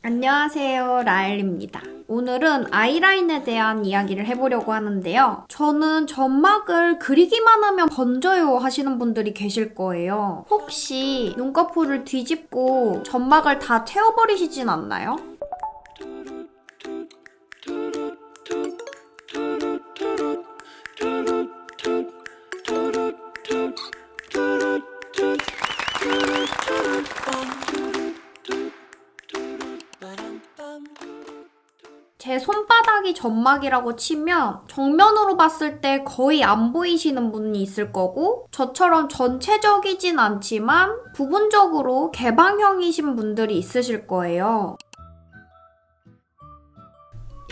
안녕하세요, 라엘입니다. 오늘은 아이라인에 대한 이야기를 해보려고 하는데요. 저는 점막을 그리기만 하면 번져요 하시는 분들이 계실 거예요. 혹시 눈꺼풀을 뒤집고 점막을 다 채워버리시진 않나요? 제 손바닥이 점막이라고 치면 정면으로 봤을 때 거의 안 보이시는 분이 있을 거고, 저처럼 전체적이진 않지만 부분적으로 개방형이신 분들이 있으실 거예요.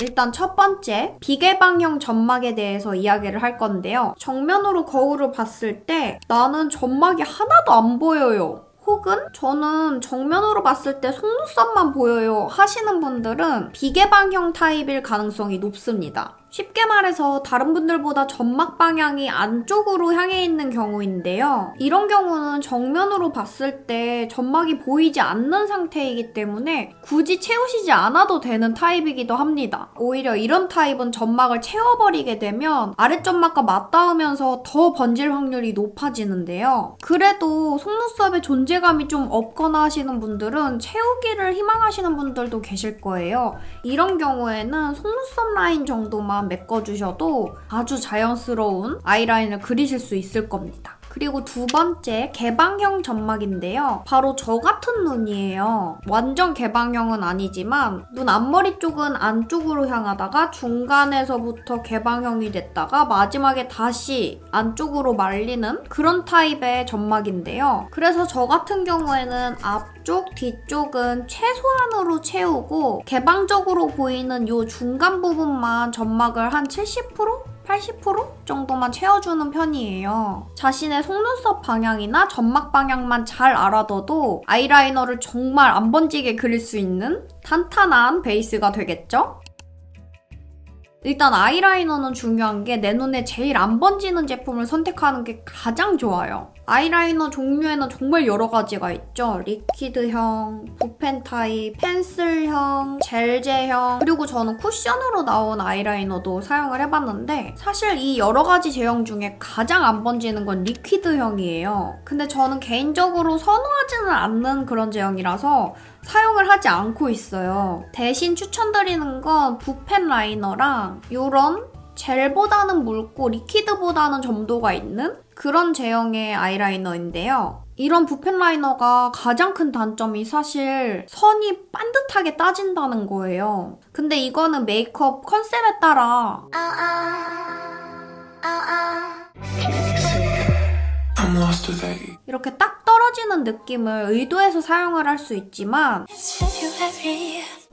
일단 첫 번째, 비개방형 점막에 대해서 이야기를 할 건데요. 정면으로 거울을 봤을 때 나는 점막이 하나도 안 보여요. 혹은 저는 정면으로 봤을 때 속눈썹만 보여요 하시는 분들은 비개방형 타입일 가능성이 높습니다. 쉽게 말해서 다른 분들보다 점막 방향이 안쪽으로 향해 있는 경우인데요. 이런 경우는 정면으로 봤을 때 점막이 보이지 않는 상태이기 때문에 굳이 채우시지 않아도 되는 타입이기도 합니다. 오히려 이런 타입은 점막을 채워버리게 되면 아랫점막과 맞닿으면서 더 번질 확률이 높아지는데요. 그래도 속눈썹에 존재감이 좀 없거나 하시는 분들은 채우기를 희망하시는 분들도 계실 거예요. 이런 경우에는 속눈썹 라인 정도만 메꿔주셔도 아주 자연스러운 아이라인을 그리실 수 있을 겁니다. 그리고 두 번째, 개방형 점막인데요. 바로 저 같은 눈이에요. 완전 개방형은 아니지만 눈 앞머리 쪽은 안쪽으로 향하다가 중간에서부터 개방형이 됐다가 마지막에 다시 안쪽으로 말리는 그런 타입의 점막인데요. 그래서 저 같은 경우에는 앞쪽, 뒤쪽은 최소한으로 채우고 개방적으로 보이는 이 중간 부분만 점막을 한 70%? 80% 정도만 채워주는 편이에요. 자신의 속눈썹 방향이나 점막 방향만 잘 알아둬도 아이라이너를 정말 안 번지게 그릴 수 있는 탄탄한 베이스가 되겠죠? 일단 아이라이너는 중요한 게 내 눈에 제일 안 번지는 제품을 선택하는 게 가장 좋아요. 아이라이너 종류에는 정말 여러 가지가 있죠. 리퀴드형, 붓펜 타입, 펜슬형, 젤제형, 그리고 저는 쿠션으로 나온 아이라이너도 사용을 해봤는데 사실 이 여러 가지 제형 중에 가장 안 번지는 건 리퀴드형이에요. 근데 저는 개인적으로 선호하지는 않는 그런 제형이라서 사용을 하지 않고 있어요. 대신 추천드리는 건 붓펜 라이너랑 이런 젤보다는 묽고 리퀴드보다는 점도가 있는 그런 제형의 아이라이너인데요. 이런 붓펜 라이너가 가장 큰 단점이 사실 선이 반듯하게 따진다는 거예요. 근데 이거는 메이크업 컨셉에 따라 이렇게 딱 떨어지는 느낌을 의도해서 사용을 할 수 있지만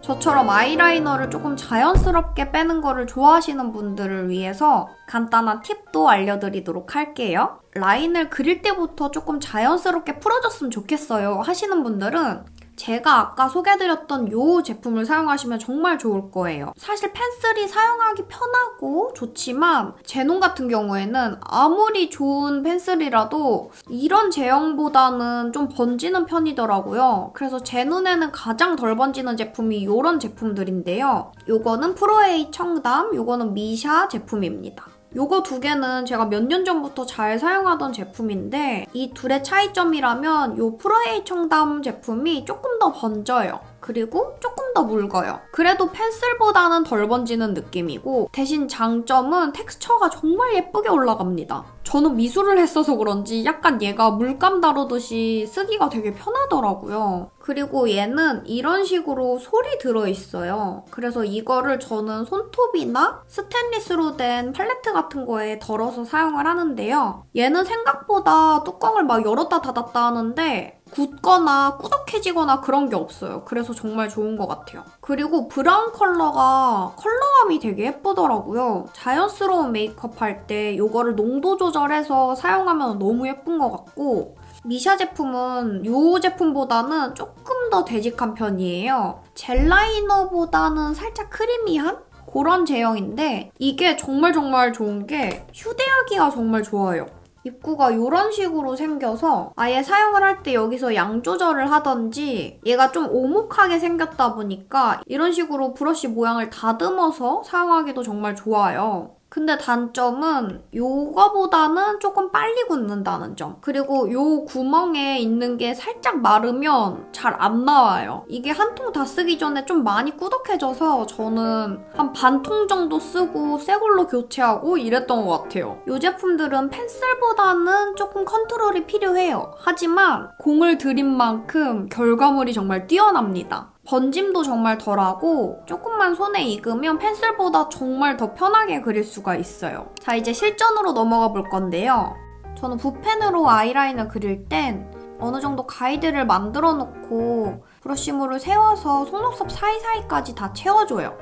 저처럼 아이라이너를 조금 자연스럽게 빼는 거를 좋아하시는 분들을 위해서 간단한 팁도 알려드리도록 할게요. 라인을 그릴 때부터 조금 자연스럽게 풀어줬으면 좋겠어요 하시는 분들은 제가 아까 소개해드렸던 이 제품을 사용하시면 정말 좋을 거예요. 사실 펜슬이 사용하기 편하고 좋지만 제 눈 같은 경우에는 아무리 좋은 펜슬이라도 이런 제형보다는 좀 번지는 편이더라고요. 그래서 제 눈에는 가장 덜 번지는 제품이 이런 제품들인데요. 요거는 프로에이 청담, 요거는 미샤 제품입니다. 요거 두 개는 제가 몇 년 전부터 잘 사용하던 제품인데 이 둘의 차이점이라면 요 프로에이 청담 제품이 조금 더 번져요. 그리고 조금 더 묽어요. 그래도 펜슬보다는 덜 번지는 느낌이고 대신 장점은 텍스처가 정말 예쁘게 올라갑니다. 저는 미술을 했어서 그런지 약간 얘가 물감 다루듯이 쓰기가 되게 편하더라고요. 그리고 얘는 이런 식으로 솔이 들어있어요. 그래서 이거를 저는 손톱이나 스테인리스로 된 팔레트 같은 거에 덜어서 사용을 하는데요. 얘는 생각보다 뚜껑을 막 열었다 닫았다 하는데 굳거나 꾸덕해지거나 그런 게 없어요. 그래서 정말 좋은 것 같아요. 그리고 브라운 컬러가 컬러감이 되게 예쁘더라고요. 자연스러운 메이크업 할 때 이거를 농도 조절해서 사용하면 너무 예쁜 것 같고 미샤 제품은 이 제품보다는 조금 더 되직한 편이에요. 젤 라이너보다는 살짝 크리미한? 그런 제형인데 이게 정말 좋은 게 휴대하기가 정말 좋아요. 입구가 이런 식으로 생겨서 아예 사용을 할 때 여기서 양 조절을 하던지 얘가 좀 오목하게 생겼다 보니까 이런 식으로 브러쉬 모양을 다듬어서 사용하기도 정말 좋아요. 근데 단점은 요거보다는 조금 빨리 굳는다는 점. 그리고 요 구멍에 있는 게 살짝 마르면 잘 안 나와요. 이게 한 통 다 쓰기 전에 좀 많이 꾸덕해져서 저는 한 반 통 정도 쓰고 새 걸로 교체하고 이랬던 것 같아요. 이 제품들은 펜슬보다는 조금 컨트롤이 필요해요. 하지만 공을 들인 만큼 결과물이 정말 뛰어납니다. 번짐도 정말 덜하고 조금만 손에 익으면 펜슬보다 정말 더 편하게 그릴 수가 있어요. 자, 이제 실전으로 넘어가 볼 건데요. 저는 붓펜으로 아이라인을 그릴 땐 어느 정도 가이드를 만들어 놓고 브러쉬물을 세워서 속눈썹 사이사이까지 다 채워줘요.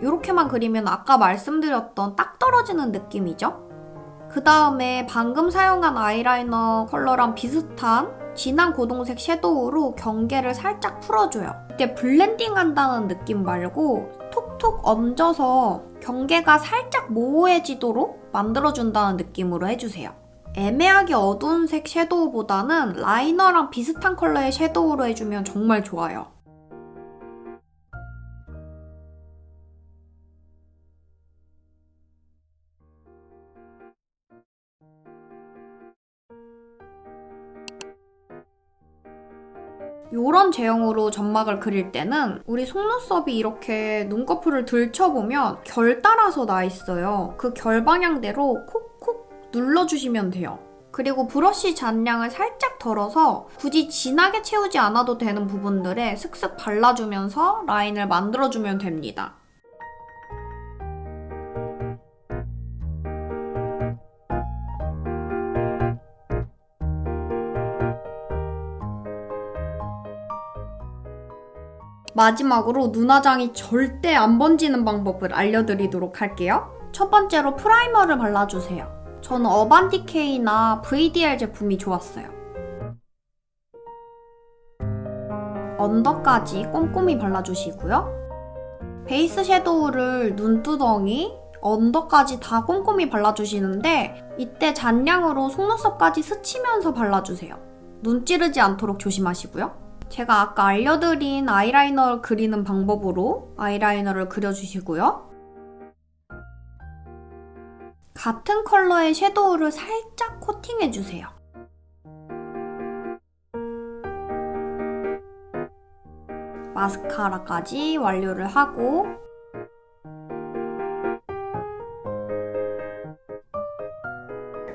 이렇게만 그리면 아까 말씀드렸던 딱 떨어지는 느낌이죠? 그 다음에 방금 사용한 아이라이너 컬러랑 비슷한 진한 고동색 섀도우로 경계를 살짝 풀어줘요. 이때 블렌딩 한다는 느낌 말고 톡톡 얹어서 경계가 살짝 모호해지도록 만들어준다는 느낌으로 해주세요. 애매하게 어두운 색 섀도우보다는 라이너랑 비슷한 컬러의 섀도우로 해주면 정말 좋아요. 이런 제형으로 점막을 그릴 때는 우리 속눈썹이 이렇게 눈꺼풀을 들춰보면 결 따라서 나 있어요. 그 결 방향대로 콕콕 눌러주시면 돼요. 그리고 브러쉬 잔량을 살짝 덜어서 굳이 진하게 채우지 않아도 되는 부분들에 슥슥 발라주면서 라인을 만들어주면 됩니다. 마지막으로 눈화장이 절대 안 번지는 방법을 알려드리도록 할게요. 첫 번째로 프라이머를 발라주세요. 저는 어반디케이나 VDR 제품이 좋았어요. 언더까지 꼼꼼히 발라주시고요. 베이스 섀도우를 눈두덩이, 언더까지 다 꼼꼼히 발라주시는데 이때 잔량으로 속눈썹까지 스치면서 발라주세요. 눈 찌르지 않도록 조심하시고요. 제가 아까 알려드린 아이라이너를 그리는 방법으로 아이라이너를 그려주시고요. 같은 컬러의 섀도우를 살짝 코팅해주세요. 마스카라까지 완료를 하고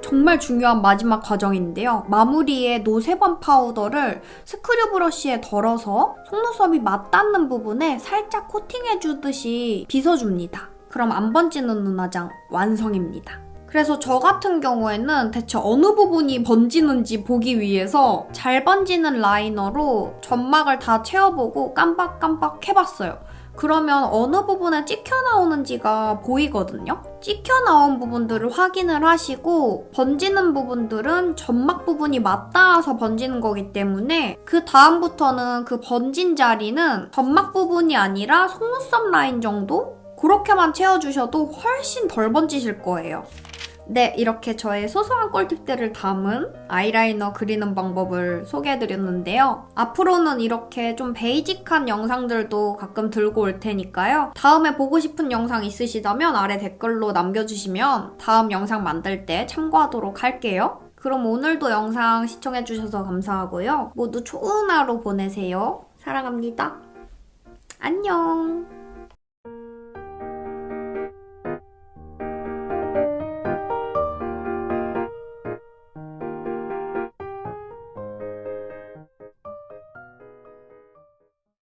정말 중요한 마지막 과정인데요. 마무리에 노세범 파우더를 스크류 브러쉬에 덜어서 속눈썹이 맞닿는 부분에 살짝 코팅해주듯이 빗어줍니다. 그럼 안 번지는 눈화장 완성입니다. 그래서 저 같은 경우에는 대체 어느 부분이 번지는지 보기 위해서 잘 번지는 라이너로 점막을 다 채워보고 깜빡깜빡 해봤어요. 그러면 어느 부분에 찍혀 나오는지가 보이거든요. 찍혀 나온 부분들을 확인을 하시고 번지는 부분들은 점막 부분이 맞닿아서 번지는 거기 때문에 그 다음부터는 그 번진 자리는 점막 부분이 아니라 속눈썹 라인 정도? 그렇게만 채워주셔도 훨씬 덜 번지실 거예요. 네, 이렇게 저의 소소한 꿀팁들을 담은 아이라이너 그리는 방법을 소개해드렸는데요. 앞으로는 이렇게 좀 베이직한 영상들도 가끔 들고 올 테니까요. 다음에 보고 싶은 영상 있으시다면 아래 댓글로 남겨주시면 다음 영상 만들 때 참고하도록 할게요. 그럼 오늘도 영상 시청해주셔서 감사하고요. 모두 좋은 하루 보내세요. 사랑합니다. 안녕.